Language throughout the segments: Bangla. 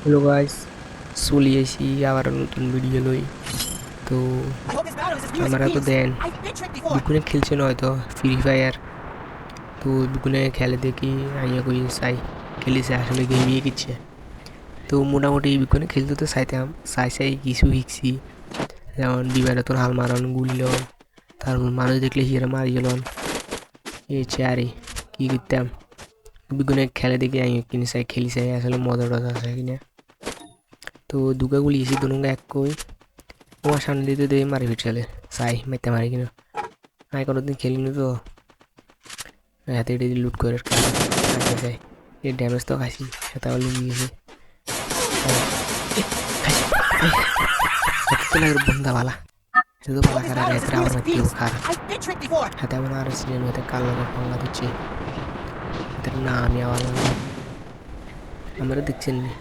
হ্যালো গাইস, চলে এসি আবার নতুন ভিডিও লই। তো আমরা তো দেন বিকুনে খেলছেন হয়তো ফ্রি ফায়ার। তো বিকুনে খেলে দেখি আইয়া কই চাই খেলিছে আসলে গেমই কিচ্ছে। তো মোটামুটি বিকুনে খেলতে তো চাইতাম, চাই কিছু শিখছি। যেমন বিবারে তোর হাল মারন গুলিলন, তারপর মানুষ দেখলে হিয়ারা মারি গেলন, এই চেয়ারে কি করতাম। বিকুনে খেলে দেখি আইয়া কিনে চাই খেলি চাই আসলে মজা টজা আছে কিনা। তো দুগা গুলি এসি দুনুঙ্গা এক কই তোমার সামনে দিতে দিয়ে মারি ফিটলে চাই মারতে মারি কিনা আমি কোনোদিন খেলিনি তো হাতে এটি লুট করে কাটতে চাই এর ড্যামেজ তো খাইছি সেটা লুকিয়ে গেছে হাতে লাগে বন্ধা বালা এটা তো বালা খারাপ হাতে আবার মারতে খারাপ হাতে আমার আর সিজন হতে কালো পাল্লা দিচ্ছে হাতের না আমি আবার আমরা দেখছেন নি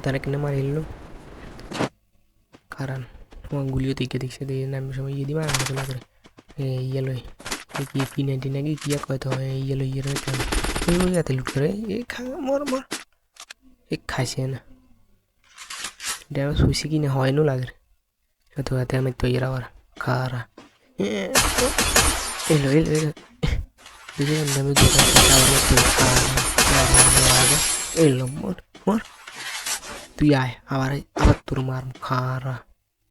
তারা কিনে মারি এলো কারণ তোমার গুলিও দিকে দেখছে দিয়ে নামের সময় ইয়ে দিবা আমাকে না করে ইয়েলোই কি P90 নাকি কি কয়তো ইয়েলো ইয়েলো ওই যাতে লুট করে এ খা মর মর এ খাইছে না ড্যামেজ হয়েছে কি না হয় না লাগে হয়তো হাতে আমি তো এর আবার খারা এলো এলো এলো বুঝলাম ড্যামেজ এলো মর মর তুই আয় আবার আবার তোর মার খারা